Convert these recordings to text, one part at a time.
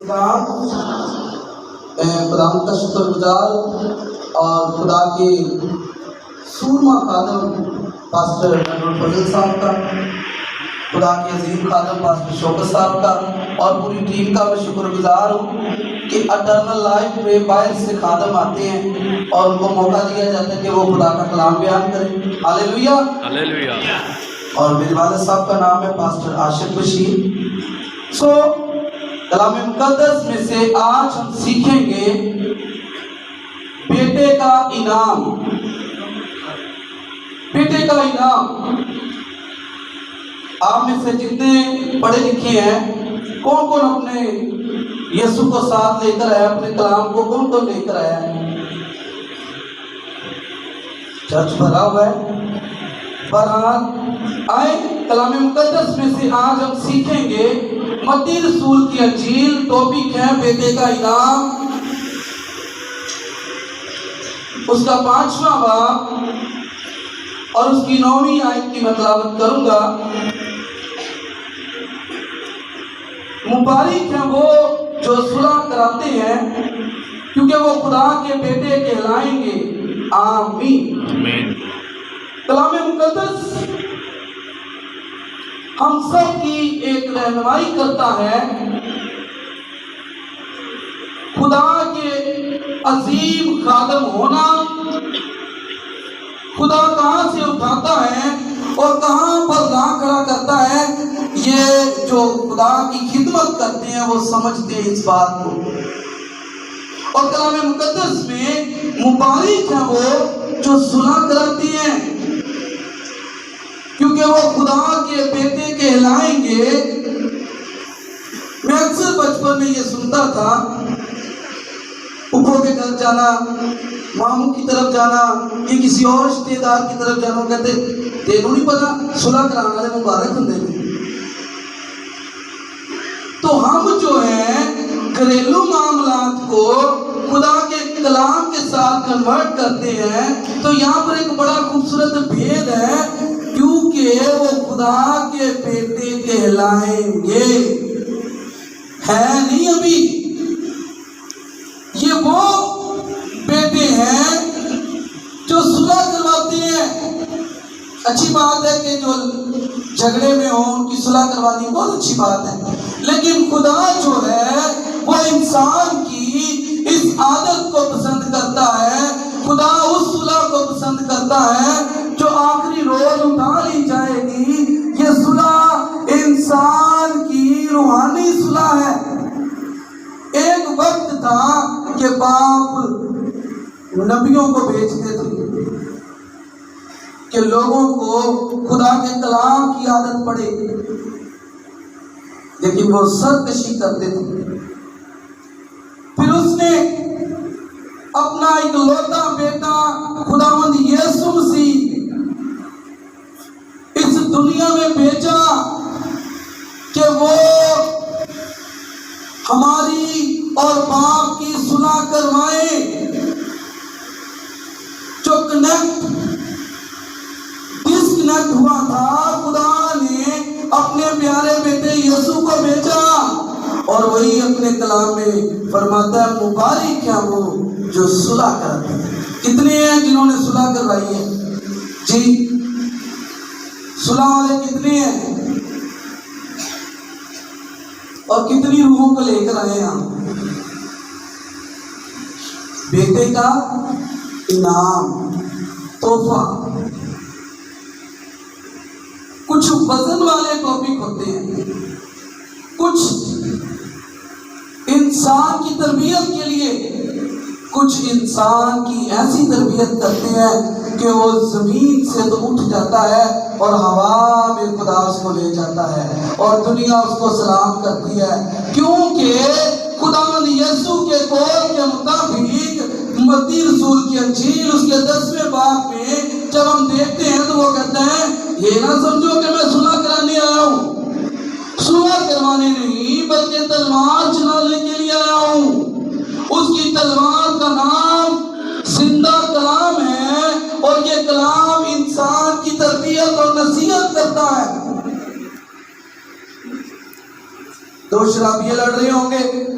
خدا کا شکر گزار اور خدا کے سورما خادم پاسٹر فضل صاحب کا، خدا کے عظیم خادم پاسٹر شوکت صاحب کا اور پوری ٹیم کا میں شکر گزار ہوں کہ اٹرنل لائف میں باہر سے خادم آتے ہیں اور ان کو موقع دیا جاتا ہے کہ وہ خدا کا کلام بیان کریں۔ ہاللیلویہ ہاللیلویہ۔ اور میرے والد صاحب کا نام ہے پاسٹر عاشق بشیر۔ کلام مقدس میں سے آج ہم سیکھیں گے بیٹے کا انعام۔ بیٹے کا انعام۔ آپ میں سے جتنے پڑھے لکھے ہیں، کون کون اپنے یسوع کو ساتھ لے کر آیا؟ اپنے کلام کو کون کون لے کر آیا ہے؟ چرچ بھرا ہوا ہے۔ بہرحال آئے کلام مقدس میں سے آج ہم سیکھیں گے متی رسول کی انجیل، ٹاپک ہے بیٹے کا انعام، اس کا 5واں باب اور اس کی 9ویں آیت کی میں تلاوت کروں گا۔ مبارک ہیں وہ جو صلح کراتے ہیں، کیونکہ وہ خدا کے بیٹے کہلائیں گے۔ آمین۔ کلام مقدس ہم سب کی ایک رہنمائی کرتا ہے خدا کے عظیم خادم ہونا۔ خدا کہاں سے اٹھاتا ہے اور کہاں پر لا کھڑا کرتا ہے، یہ جو خدا کی خدمت کرتے ہیں وہ سمجھتے ہیں اس بات کو۔ اور کلام مقدس میں مبارک ہیں وہ جو صلح کراتے ہیں، کیونکہ وہ خدا کے بیٹے کہلائیں گے۔ میں اکثر بچپن میں یہ سنتا تھا، پھوپھو کے گھر جانا، ماموں کی طرف جانا یا کسی اور رشتے دار کی طرف جانا، کہتے تینوں نہیں پتا صلح کرانے والے مبارک ہوں۔ تو ہم جو ہیں گھریلو معاملات کو خدا کے کلام کے ساتھ کنورٹ کرتے ہیں، تو یہاں پر ایک بڑا خوبصورت بھید ہے، کیونکہ وہ خدا کے بیٹے کہلائیں گے۔ ہے نہیں ابھی یہ وہ بیٹے ہیں جو صلح کرواتے ہیں۔ اچھی بات ہے کہ جو جھگڑے میں ہوں ان کی صلح کروانی بہت اچھی بات ہے، لیکن خدا جو ہے وہ انسان کی اس عادت کو پسند کرتا ہے۔ خدا اس صلح کو پسند کرتا ہے جو آخری روز اٹھا لی جائے گی۔ یہ صلح انسان کی روحانی صلح ہے۔ ایک وقت تھا کہ باپ نبیوں کو بھیجتے تھے کہ لوگوں کو خدا کے کلام کی عادت پڑے، لیکن وہ سرکشی کرتے تھے۔ پھر اس نے اپنا اکلوتا بیٹا خداوند یسوع مسیح اس دنیا میں بھیجا کہ وہ ہماری اور باپ کی صلح کروائے۔ جو ڈسکنیکٹ ہوا تھا، خدا نے اپنے پیارے بیٹے یسوع کو بھیجا، اور وہی اپنے کلام میں فرماتا ہے مبارک ہیں وہ جو صلح کرتے ہیں۔ کتنے ہیں جنہوں نے صلح کروائی ہے؟ جی صلح والے کتنے ہیں؟ اور کتنی روحوں کو لے کر آئے ہم؟ بیٹے کا انعام، تحفہ۔ کچھ وزن والے ٹاپک ہوتے ہیں، کچھ انسان کی تربیت کے لیے، کچھ انسان کی ایسی تربیت کرتے ہیں کہ وہ زمین سے تو اٹھ جاتا ہے اور ہوا میں خدا اس کو لے جاتا ہے اور دنیا اس کو سلام کرتی ہے، کیونکہ خداوند یسوع کے قول کے مطابق متی رسول کی انجیل اس کے 10ویں باب میں جب ہم دیکھتے ہیں تو وہ کہتے ہیں یہ نہ سمجھو کہ میں صلح کرانے آیا ہوں، صلح کروانے نہیں بلکہ تلوار چلانے کے لیے آیا ہوں۔ اس کی تلوار کا نام زندہ کلام ہے، اور یہ کلام انسان کی تربیت اور نصیحت کرتا ہے۔ دو شرابیے لڑ رہے ہوں گے،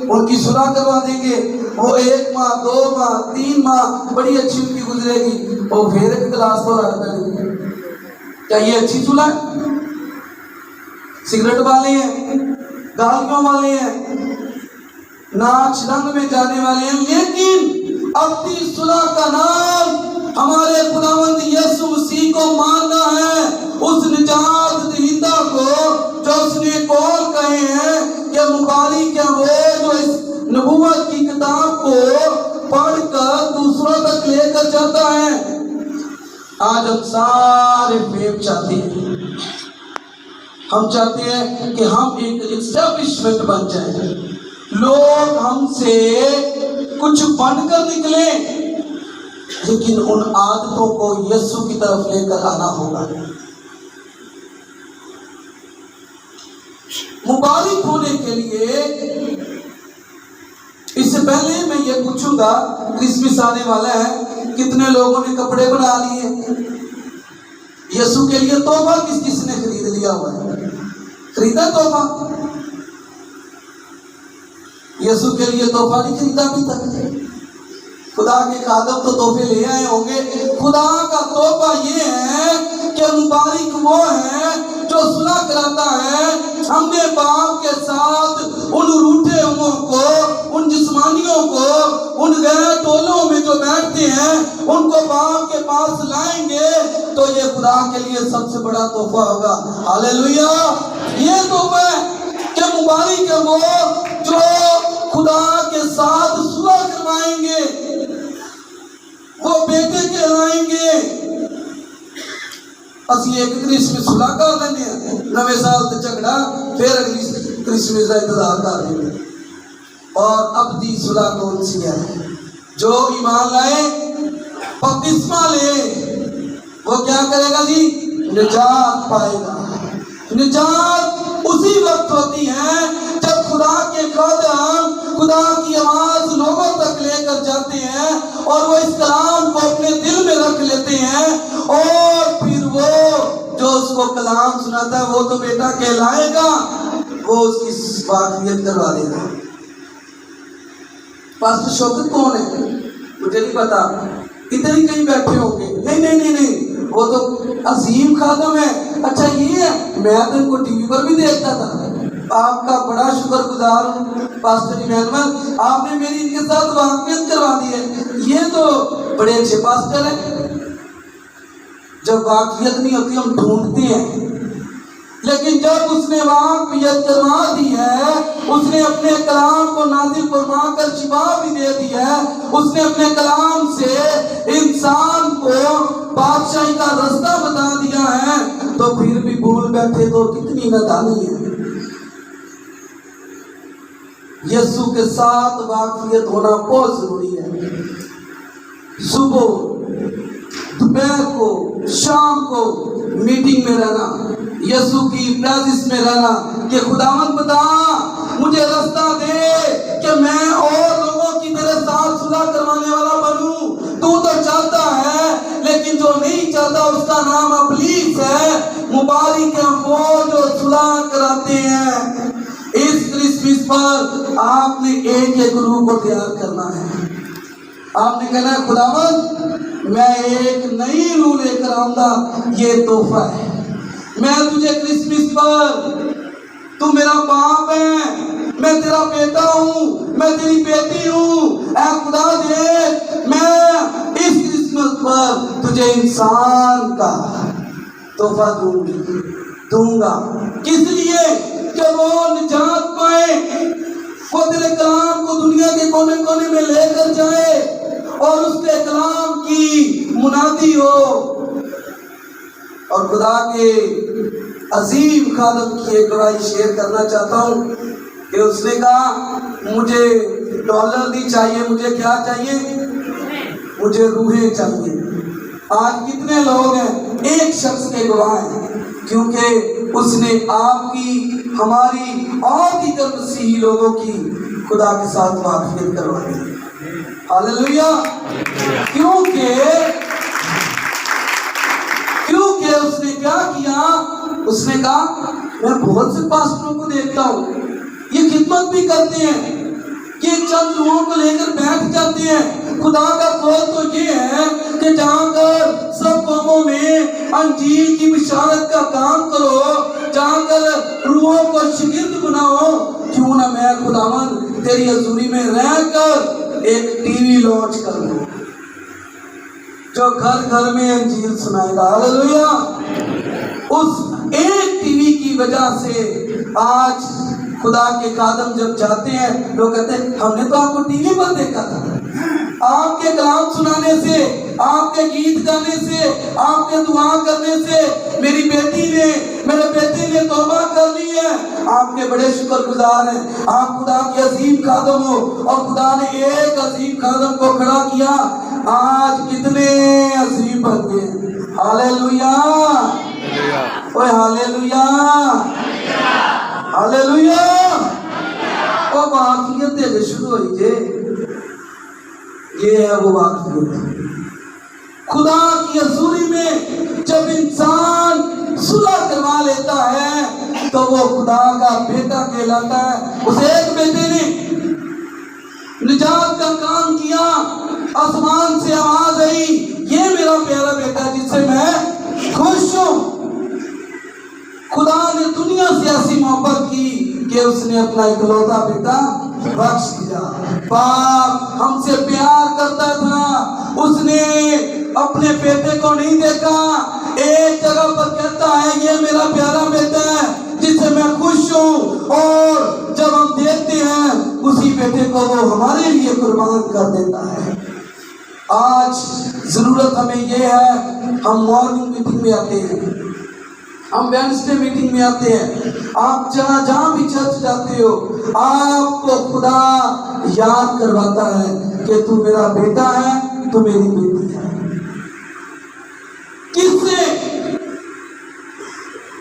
ان کی صلح کروا دیں گے، وہ 1 ماہ 2 ماہ 3 ماہ بڑی اچھی ان کی گزرے گی، وہ پھر ایک گلاس تو لڑ پڑیں گے۔ کیا یہ اچھی صلح ہے؟ سگریٹ والے ہیں، گالیوں والے ہیں، ناچ رنگ میں جانے والے ہیں، لیکن اپنی صلح کا نام ہمارے خداوند یسوع مسیح کو ماننا ہے، اس نجات دہندہ کو جو اس نے کال کہے ہیں کہ مبارک ہے وہ جو اس نبوت کی کتاب کو پڑھ کر دوسروں تک لے کر جاتا ہے۔ آج ہم سارے فیم چاہتے ہیں، ہم چاہتے ہیں کہ ہم ایک اسٹیبلشمنٹ بن جائیں، لوگ ہم سے کچھ بن کر نکلیں، لیکن ان عادتوں کو یسوع کی طرف لے کر آنا ہوگا۔ مبارک ہونے کے لیے اس سے پہلے میں یہ پوچھوں گا، کرسمس آنے والا ہے، کتنے لوگوں نے کپڑے بنا لیے؟ یسوع کے لیے تحفہ کس کس نے خرید لیا ہوا ہے؟ خریدا تحفہ؟ یسوع کے لیے تحفہ نہیں خریدا ابھی تک؟ خدا کے خادم تو تحفے لے آئے ہوں گے۔ خدا کا تحفہ یہ ہے کہ مبارک وہ ہے جو صلح کراتا ہے۔ ہم نے باپ کے ساتھ ان روٹھے ہوئوں کو، ان جسمانیوں کو، ان غیر ٹولوں میں جو بیٹھتے ہیں ان کو باپ کے پاس لائیں گے تو یہ خدا کے لیے سب سے بڑا تحفہ ہوگا۔ ہاللیلویا! یہ تحفہ ہے کہ مبارک ہے وہ جو خدا کے ساتھ صلح کروائیں گے، وہ بیٹے کے لائیں گے۔ اسی ایک کرسمس صلح کر لینے ہیں، نویں سال تے جھگڑا، پھر اگلی کرسمس کا انتظار کر لیں گے۔ اور ابدی صلح کون سی ہے؟ جو ایمان لائے، بپتسمہ لے، وہ کیا کرے گا جی؟ نجات پائے گا۔ نجات اسی وقت ہوتی ہے جب خدا کے خادم خدا کی آواز لوگوں تک لے کر جاتے ہیں اور وہ اس کلام کو اپنے دل میں رکھ لیتے ہیں، اور پھر وہ جو اس کو کلام سناتا ہے وہ تو بیٹا کہلائے گا، وہ اس کی واقفیت کروا دے گا۔ پاسٹر شوکت کون ہے؟ مجھے نہیں پتا، ادھر ہی کہیں بیٹھے ہوں گے۔ نہیں، وہ تو عظیم خادم ہے۔ اچھا یہ ہے، میں تو ان کو ٹی وی پر بھی دیکھتا تھا۔ آپ کا بڑا شکر گزار ہوں پاسٹر ایمینول، آپ نے میری ان کے ساتھ واقفیت کروا دی ہے۔ یہ تو بڑے اچھے پاسٹر ہیں۔ جب واقفیت نہیں ہوتی ہم ڈھونڈتے ہیں، لیکن جب اس نے واقفیت کروا دی ہے، اس نے اپنے کلام کو نازل فرما کر شفا بھی دے دی ہے، اس نے اپنے کلام سے انسان کو بادشاہی کا رستہ بتا دیا ہے، تو پھر بھی بھول بیٹھے تو کتنی نادانی ہے۔ یسوع کے ساتھ واقفیت ہونا بہت ضروری ہے۔ صبح، دوپہر کو، شام کو میٹنگ میں رہنا، یسوع کی پریزنس میں رہنا کہ خداوند بتا، مجھے رستہ دے کہ میں اور لوگوں کی تیرے ساتھ صلح کروانے والا بنوں۔ تو چاہتا ہے، لیکن جو نہیں چاہتا اس کا نام ابلیس ہے۔ مبارک ہے وہ جو صلح کراتے ہیں۔ اس کرسمس پر آپ نے ایک روح کو تیار کرنا ہے۔ آپ نے کہنا ہے خداوند میں ایک نئی روح لے کر آؤں گا، یہ تحفہ ہے۔ میں تجھے کرسمس پر، تو میرا باپ ہے، میں تیرا بیٹا ہوں، میں تیری بیٹی ہوں، اے خدا دے میں اس کرسمس پر تجھے انسان کا تحفہ دوں گا۔ کس لیے؟ کہ وہ نجات پائے، وہ تیرے کلام کو دنیا کے کونے کونے میں لے کر جائے اور اس کے کلام کی منادی ہو۔ اور خدا کے عظیم خادم کی ایک گواہی شیئر کرنا چاہتا ہوں کہ اس نے کہا مجھے ڈالر نہیں چاہیے، مجھے کیا چاہیے؟ مجھے روحیں چاہیے۔ آج کتنے لوگ ہیں ایک شخص کے گواہ ہیں، کیونکہ اس نے آپ کی، ہماری اور دیگر مسیحی لوگوں کی خدا کے ساتھ واقفیت کروا دی۔ ہاللیلویا! کیونکہ اس نے کیا کیا؟ اس نے کہا میں بہت سے پاسٹروں کو دیکھتا ہوں، یہ خدمت بھی کرتے ہیں کہ چند لوگوں کو لے کر بیٹھ جاتے ہیں۔ خدا کا قول تو یہ ہے کہ جہاں کر سب قوموں میں انجیل کی بشارت کا کام کرو، جہاں کر روحوں کو شاگرد بناؤ، کیوں نہ میں خداوند تیری حضوری میں رہ کر ایک ٹی وی لانچ کر دوں جو گھر گھر میں انجیل سنائے گا۔ ہاللیلویا۔ اس ایک ٹی وی کی وجہ سے آج خدا کے خادم جب جاتے ہیں لوگ کہتے ہیں ہم نے تو آپ کو ٹی وی پر دیکھا تھا، آپ کے کلام سنانے سے، آپ کے گیت گانے سے، آپ کے دعا کرنے سے میری بیٹی نے، میرے بیٹے نے توبہ کر لی ہے، آپ کے بڑے شکر گزار ہیں، آپ خدا کے عظیم خادم ہو، اور خدا نے ایک عظیم خادم کو کھڑا کیا، آج کتنے عظیم بن گئے۔ ہاللیلویا، اوے ہاللیلویا، ہاللیلویا۔ وہ واقعیت ہے شروع ہوئی جے، یہ ہے وہ واقعیت۔ خدا کی حضوری میں جب انسان صلح کروا لیتا ہے تو وہ خدا کا بیٹا کہلاتا ہے۔ اس ایک بیٹے نے نجات کا کام کیا، آسمان سے آواز آئی، یہ میرا پیارا بیٹا جس سے میں خوش ہوں۔ خدا نے دنیا سے ایسی محبت کی کہ اس نے اپنا اکلوتا بیٹا بخش دیا۔ باپ ہم سے پیار کرتا تھا، اس نے اپنے بیٹے کو نہیں دیکھا، ایک جگہ پر کہتا ہے یہ میرا پیارا بیٹا ہے جس سے میں خوش ہوں، اور جب ہم دیکھتے ہیں اسی بیٹے کو وہ ہمارے لیے قربان کر دیتا ہے۔ آج ضرورت ہمیں یہ ہے، ہم مارننگ میٹنگ میں آتے ہیں، ہم ویڈنسڈے میٹنگ میں آتے ہیں، آپ جہاں بھی چرچ جاتے ہو، آپ کو خدا یاد کرواتا ہے کہ تو میرا بیٹا ہے، تو میری بیٹی ہے۔ کس سے؟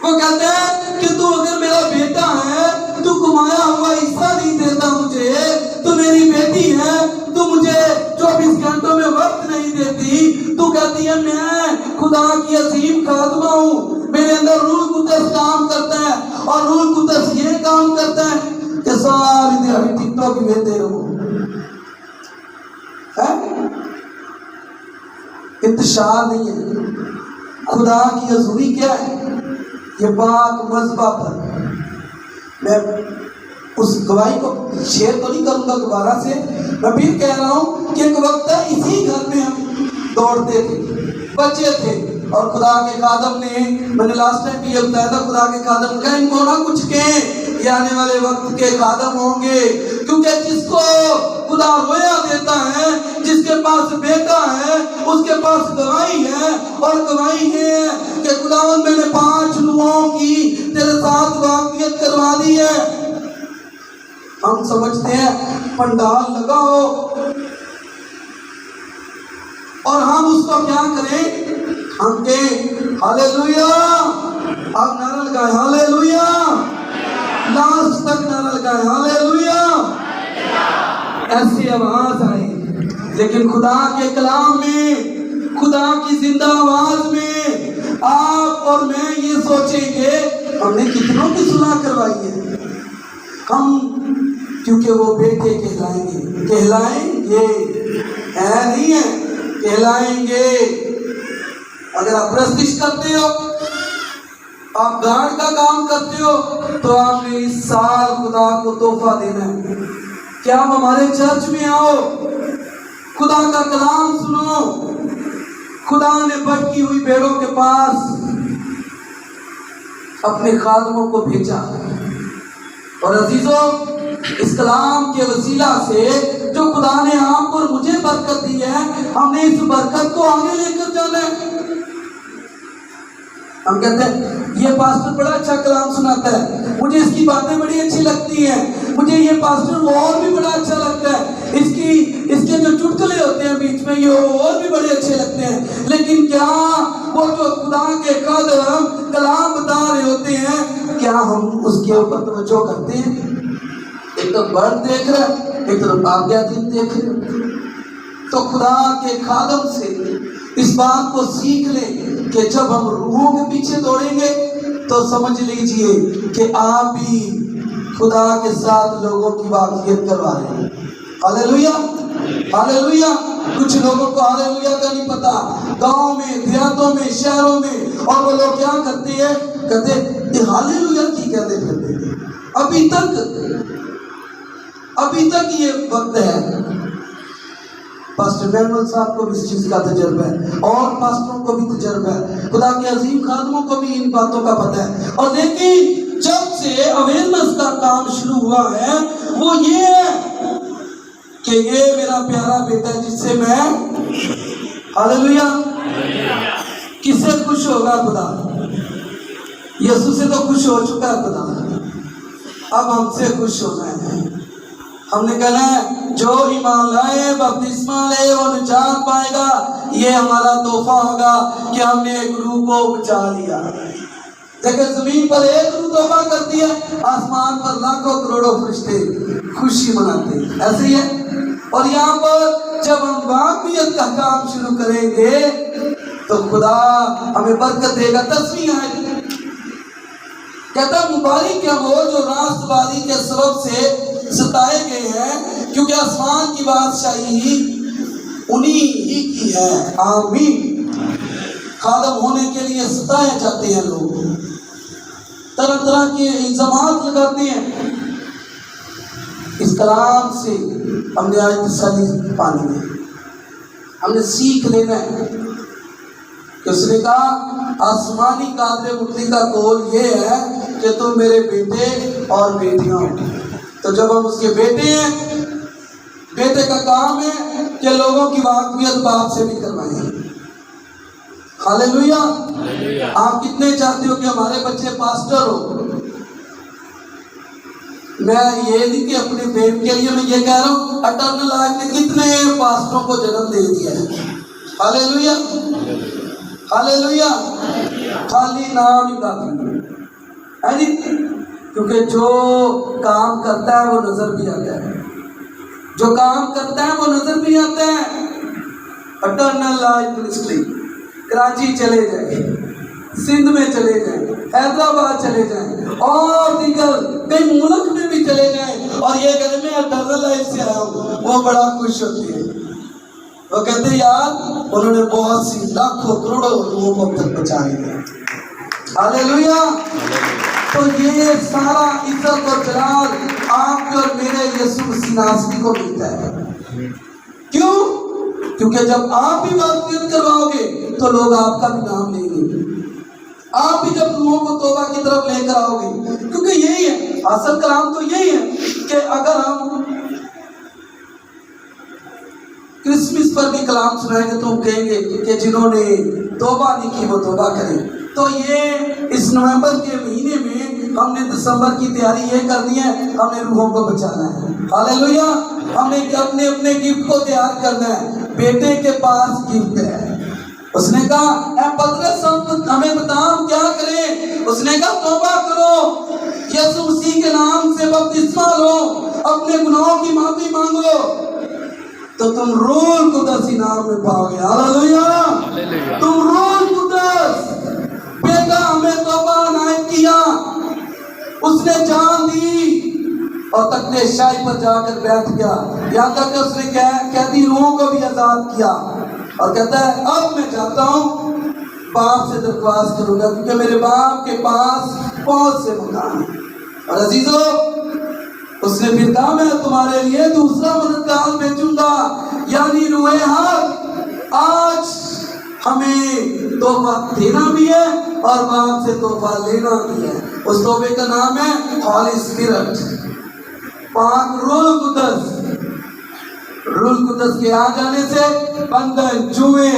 وہ کہتے ہیں کہ تو اگر میرا بیٹا ہے تو کمایا ہوا حصہ نہیں دیتا مجھے، تو میری بیٹی ہے تو مجھے 24 گھنٹوں میں وقت نہیں دیتی، تو کہتی ہے میں خدا کی عظیم خادمہ ہوں، میرے اندر روح القدس کام کرتا ہے، اور روح القدس یہ کام کرتا ہے کہ ساری دیہاڑی ٹک ٹاک میں دے رہو۔ انتشار نہیں ہے۔ خدا کی حضوری کیا ہے؟ یہ بات مذبح پر، میں اس گواہی کو شیئر تو نہیں کروں گا دوبارہ سے، میں پھر کہہ رہا ہوں کہ ایک وقت اسی گھر میں ہم دوڑتے تھے، بچے تھے، اور خدا کے خادم نے، میں نے لاسٹ ٹائم بھی یہ بتایا تھا، خدا کے خادم کا ان کو نہ کچھ کہیں، یہ آنے والے وقت کے خادم ہوں گے، کیونکہ جس کو خدا رویا دیتا ہے، جس کے پاس بیٹا ہے، اس کے پاس گواہی ہے، اور گواہی ہے کہ خداوند میں نے 5 لوگوں کی تیرے ساتھ واقعیت کروا دی ہے۔ ہم سمجھتے ہیں پنڈال لگا ہو اور ہم اس کو کیا کریں، ہم کہیں ہاللیلویا، اب نعرہ لگائیں ہاللیلویا، لاسٹ تک نعرہ لگائیں ہاللیلویا، ایسی آواز آئے۔ لیکن خدا کے کلام میں، خدا کی زندہ آواز میں آپ اور میں یہ سوچیں گے ہم نے کتنوں کی صلح کروائی ہے، ہم کیونکہ وہ بیٹے کہلائیں گے، کہلائیں گے، ہے نہیں ہے، کہلائیں گے۔ اگر آپ پرستش کرتے ہو، آپ گارڈ کا کام کرتے ہو، تو آپ نے اس سال خدا کو تحفہ دینا ہے کہ آپ ہمارے چرچ میں آؤ، خدا کا کلام سنو۔ خدا نے بھٹکی ہوئی بھیڑوں کے پاس اپنے خادموں کو بھیجا، اور عزیزوں اس کلام کے وسیلہ سے جو خدا نے آپ اور مجھے برکت دی ہے، ہم نے اس برکت کو آگے لے کر جانا ہے۔ ہم کہتے ہیں یہ پاسٹر بڑا اچھا کلام سناتا ہے، مجھے اس کی باتیں بڑی اچھی لگتی ہیں، مجھے یہ پاسٹر اور بھی بڑا اچھا لگتا ہے، اس کے جو چٹکلے ہوتے ہیں بیچ میں یہ اور بھی بڑے اچھے لگتے ہیں۔ لیکن کیا وہ جو خدا کے قدم کلام بتا رہے ہوتے ہیں، کیا ہم اس کے اوپر توجہ کرتے ہیں؟ ایک تو برد دیکھ رہا ہے، ایک طرف آگیا دن دیکھ رہے۔ تو خدا کے خادم سے اس بات کو سیکھ لیں کہ جب ہم روحوں کے پیچھے دوڑیں گے تو سمجھ لیجئے کہ آپ بھی خدا کے ساتھ لوگوں کی واقفیت کروا رہے ہیں. ہاللیلویا ہاللیلویا. کچھ لوگوں کو ہاللیلویا کا نہیں پتا. گاؤں میں، دیہاتوں میں، شہروں میں، اور وہ لوگ کیا کرتے ہیں؟ کہتے یہ ہاللیلویا کی کہتے پھرتے ہیں. ابھی تک یہ وقت ہے. پاسٹر مینول صاحب کو بھی اس چیز کا تجربہ ہے، اور پاسٹروں کو بھی تجربہ ہے، خدا کے عظیم خادموں کو بھی ان باتوں کا پتہ ہے. اور لیکن جب سے اویئرنس کا کام شروع ہوا ہے وہ یہ ہے کہ یہ میرا پیارا بیٹا ہے جس سے میں ہاللیلویا. کس سے خوش ہوگا خدا؟ یسوع سے تو خوش ہو چکا ہے خدا، اب ہم سے خوش ہونا ہے. ہم نے کہنا ہے جو ایمان لائے، بپتسمہ لے، وہ نجات پائے گا. یہ ہمارا تحفہ ہوگا کہ ہم نے ایک روح کو بچا لیا. دیکھیں زمین پر ایک روح توبہ کرتی ہے، آسمان پر لاکھوں کروڑوں فرشتے خوشی مناتے ہیں. ایسے ہی ہے. اور یہاں پر جب ہم واقعیت کا کام شروع کریں گے تو خدا ہمیں برکت دے گا. 10ویں آیت کہتا مبارک ہے وہ جو راست بازی کے سبب سے ستائے گئے ہیں، کیونکہ آسمان کی بادشاہی انہی ہی کی ہے. آمین. خادم ہونے کے لیے ستائے جاتے ہیں لوگ، طرح طرح کے الزامات لگاتے ہیں. اس کلام سے ہم نے آج تسلی پانی ہے، ہم نے سیکھ لینا ہے کہ اس نے کہا آسمانی قادر مطلق کا قول یہ ہے کہ تم میرے بیٹے اور بیٹیاں ہو. تو جب ہم اس کے بیٹے ہیں، بیٹے کا کام ہے کہ لوگوں کی واقفیت باپ سے بھی کروائیں. ہاللیلویا. آپ کتنے چاہتے ہو کہ ہمارے بچے پاسٹر ہو؟ میں یہ نہیں کہ اپنے بیٹ کے لیے میں یہ کہہ رہا ہوں، اٹرنل لائف نے کتنے پاسٹروں کو جنم دے دیا ہے. ہاللیلویا ہاللیلویا. خالی نام ہی کافی ہے جی، کیونکہ جو کام کرتا ہے وہ نظر بھی آتا ہے، جو کام کرتا ہے وہ نظر بھی آتا ہے. اٹرنل لائف منسٹری کراچی چلے جائیں، سندھ میں چلے جائیں، حیدرآباد چلے جائیں، اور دیگر کئی ملک میں بھی چلے جائیں، اور یہ کہتے ہیں میں اٹرنل لائف سے آیا ہوں، وہ بڑا خوش ہوتی ہے. وہ کہتے ہیں یار انہوں نے بہت سی لاکھوں کروڑوں لوگوں کو اب تک بچا لیا. ہاللیلویا. تو یہ سارا عزت اور جلال آپ کے اور میرے یسوع مسیح ناصری کو ملتا ہے. کیوں؟ کیونکہ جب آپ بھی واقفیت کرواؤ گے تو لوگ آپ کا بھی نام لیں گے. آپ بھی جب لوگوں کو توبہ کی طرف لے کر آؤ گے، کیونکہ یہی ہے اصل کلام تو یہی ہے کہ اگر ہم کرسمس پر بھی کلام سنائیں گے تو ہم کہیں گے کہ جنہوں نے توبہ نہیں کی وہ توبہ کریں. تو یہ اس نومبر کے مہینے میں ہم نے دسمبر کی تیاری یہ کرنی ہے، ہم نے روحوں کو بچانا ہے. ہاللیلویا. ہم نے اپنے گفٹ کو تیار کرنا ہے. بیٹے کے پاس گفٹ ہے. اس نے کہا اے پترس ہمیں بتا ہم کیا کریں؟ اس نے کہا توبہ کرو، یسوع مسیح کے نام سے بپتسمہ لو، اپنے گناہوں کی معافی مانگو تو تم روح القدس انعام میں پاؤ گے. ہاللیلویا. تم روح القدس. بیٹا ہمیں توبہ عنایت کیا، اس نے جان دی اور تخت شاہی پر جا کر بیٹھ گیا. یہاں تک کہ اس نے قیدی روحوں کو بھی آزاد کیا، اور کہتا ہے اب میں جاتا ہوں باپ سے درخواست کروں گا کیونکہ میرے باپ کے پاس بہت سے مکان ہیں. اور عزیزو اس نے پھر کہا میں تمہارے لیے دوسرا مددگار بھیجوں گا، یعنی روح حق. آج ہمیں تحفہ دینا بھی ہے اور باپ سے تحفہ لینا بھی ہے. اس تحفے کا نام ہے ہولی اسپرٹ، پاک روح القدس. روح القدس کے آ جانے سے بندھن، جوئے،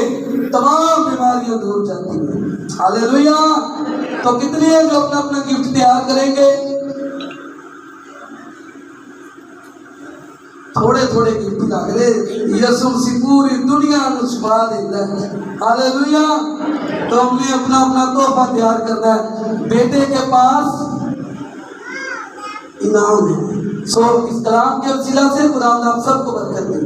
تمام بیماریاں دور جاتی ہیں. ہاللیلویا. تو کتنے ہیں جو اپنا اپنا گفٹ تیار کریں گے؟ تھوڑے تھوڑے گفٹ لگ رہے. یسوع مسیح پوری دنیا کو شفا دیتا ہے. ہاللیلویا. تو ہم نے اپنا اپنا تحفہ تیار کرنا ہے. بیٹے کے پاس انعام ہے. سو اس کلام کے وسیلہ سے خدا آپ سب کو برکت دے.